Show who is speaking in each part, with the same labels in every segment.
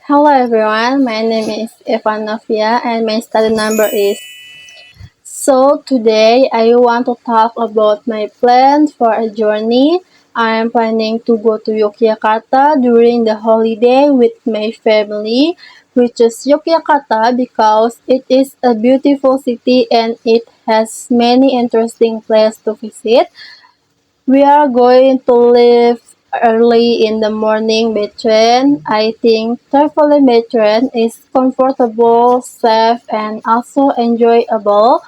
Speaker 1: Hello everyone, my name is Evan Novia and my study number is. So today I want to talk about my plans for a journey. I am planning to go to Yogyakarta during the holiday with my family. We chose Yogyakarta because it is a beautiful city and it has many interesting places to visit. We are going to leave early in the morning by train. I think traveling by train is comfortable, safe, and also enjoyable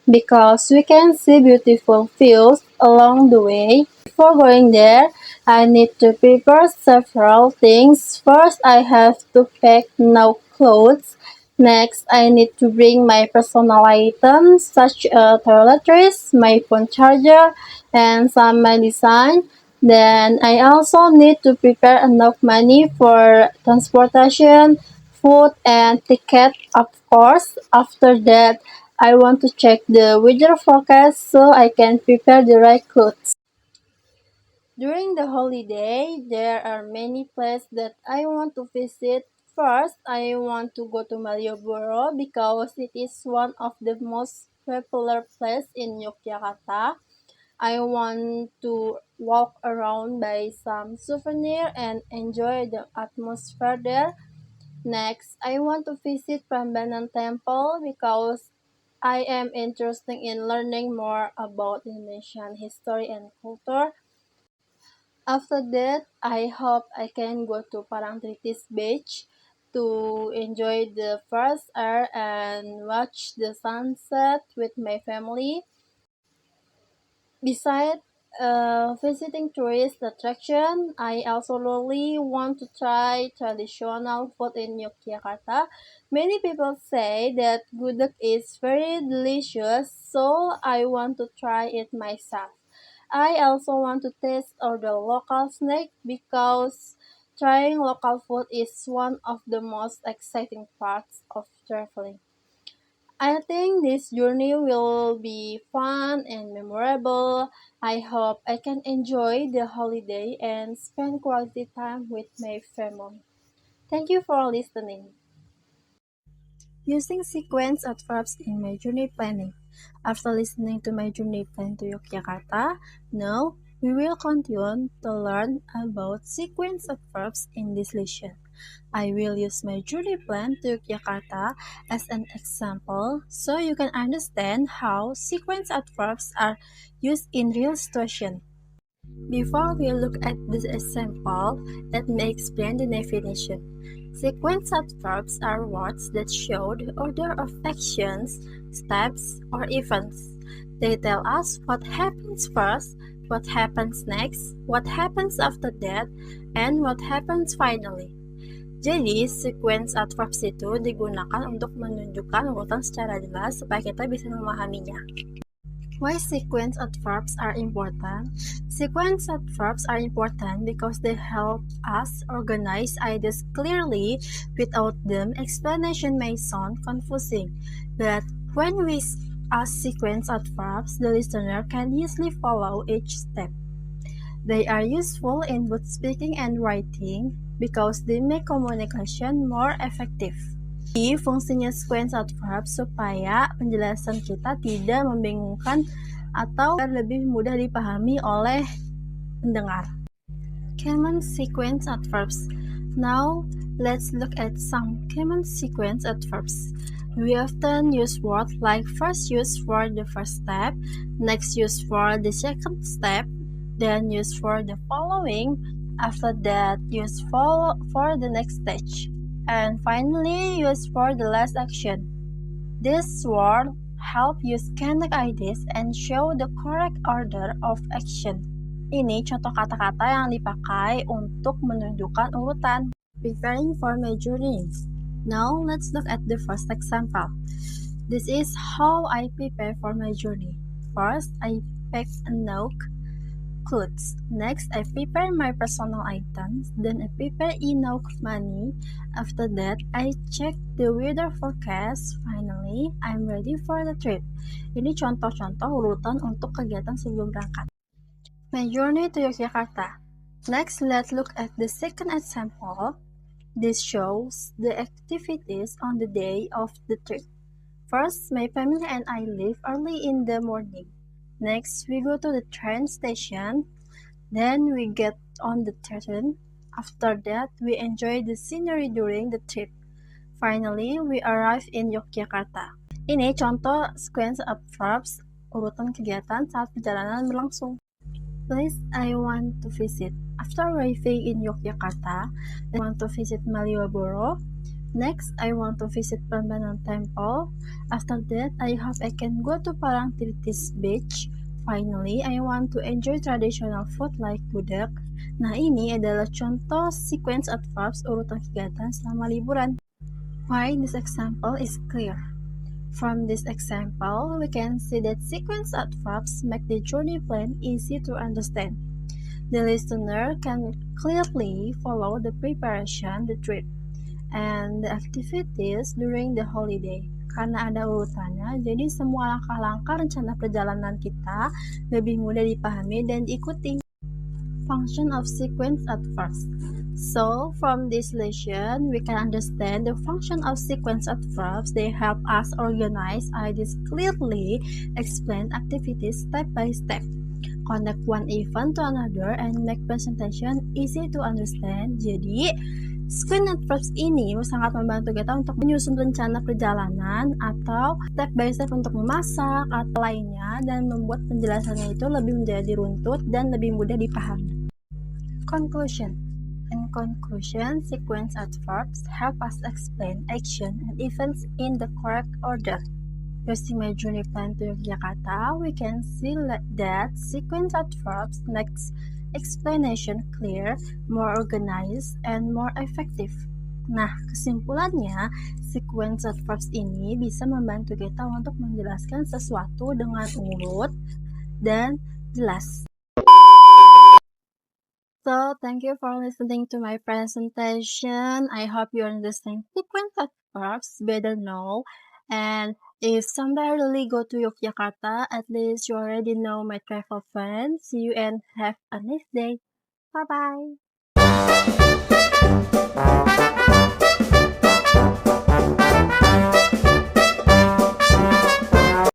Speaker 1: because we can see beautiful views along the way. Before going there, I need to prepare several things. First, I have to pack no clothes. Next, I need to bring my personal items such as toiletries, my phone charger, and some medicine. Then I also need to prepare enough money for transportation, food, and ticket, of course. After that, I want to check the weather forecast so I can prepare the right clothes. During the holiday, there are many places that I want to visit. First, I want to go to Malioboro because it is one of the most popular places in Yogyakarta. I want to walk around, buy some souvenir, and enjoy the atmosphere there. Next, I want to visit Prambanan Temple because I am interested in learning more about Indonesian history and culture. After that, I hope I can go to Parangtritis Beach to enjoy the fresh air and watch the sunset with my family. Besides visiting tourist attraction, I also really want to try traditional food in Yogyakarta. Many people say that gudeg is very delicious, so I want to try it myself. I also want to taste all the local snack because trying local food is one of the most exciting parts of traveling. I think this journey will be fun and memorable. I hope I can enjoy the holiday and spend quality time with my family. Thank you for listening. Using sequence adverbs in my journey planning. After listening to my journey plan to Yogyakarta, now we will continue to learn about sequence adverbs in this lesson. I will use my journey plan to Yogyakarta as an example so you can understand how sequence adverbs are used in real situation. Before we look at this example, let me explain the definition. Sequence adverbs are words that show the order of actions, steps, or events. They tell us what happens first, what happens next, what happens after that, and what happens finally. Jadi, sequence adverbs itu digunakan untuk menunjukkan urutan secara jelas supaya kita bisa memahaminya. Why sequence adverbs are important? Sequence adverbs are important because they help us organize ideas clearly. Without them, explanation may sound confusing. But when we ask sequence adverbs, the listener can easily follow each step. They are useful in both speaking and writing because they make communication more effective. Jadi, fungsinya sequence adverb supaya penjelasan kita tidak membingungkan atau lebih mudah dipahami oleh pendengar. Common sequence adverbs. Now, let's look at some common sequence adverbs. We often use words like first used for the first step, next used for the second step, then used for the following, after that used for the next stage, and finally used for the last action. This word help you connect ideas and show the correct order of action. Ini contoh kata-kata yang dipakai untuk menunjukkan urutan. Preparing for my journeys. Now let's look at the first example. This is how I prepare for my journey. First, I pack enough clothes. Next, I prepare my personal items. Then I prepare enough money. After that, I check the weather forecast. Finally, I'm ready for the trip. Ini contoh-contoh urutan untuk kegiatan sebelum berangkat. My journey to Yogyakarta. Next, let's look at the second example. This shows the activities on the day of the trip. First, my family and I leave early in the morning. Next, we go to the train station. Then we get on the train. After that, we enjoy the scenery during the trip. Finally, we arrive in Yogyakarta. Ini contoh sequence of verbs, urutan kegiatan saat perjalanan berlangsung. Place I want to visit. After arriving in Yogyakarta, I want to visit Malioboro. Next, I want to visit Prambanan Temple. After that, I hope I can go to Parangtritis Beach. Finally, I want to enjoy traditional food like gudeg. Nah, ini adalah contoh sequence of verbs urutan kegiatan selama liburan. Why this example is clear? From this example, we can see that sequence of verbs make the journey plan easy to understand. The listener can clearly follow the preparation, the trip, and the activities during the holiday. Karena ada urutannya, jadi semua langkah-langkah rencana perjalanan kita lebih mudah dipahami dan diikuti. Function of sequence at first. So, from this lesson, we can understand the function of sequence at verbs. They help us organize ideas clearly, explain activities step by step, connect one event to another, and make presentation easy to understand. Jadi, sequence verbs ini sangat membantu kita untuk menyusun rencana perjalanan atau step by step untuk memasak atau lainnya dan membuat penjelasannya itu lebih menjadi runtut dan lebih mudah dipahami. Conclusion. In conclusion, sequence of verbs help us explain action and events in the correct order. Using my journey plan to Yogyakarta, we can see that sequence of verbs makes explanation clear, more organized, and more effective. Nah, kesimpulannya, sequence of verbs ini bisa membantu kita untuk menjelaskan sesuatu dengan urut dan jelas. So, thank you for listening to my presentation. I hope you understand sequence of verbs better now. And if someday I really go to Yogyakarta, at least you already know my travel plan. See you and have a nice day. Bye-bye.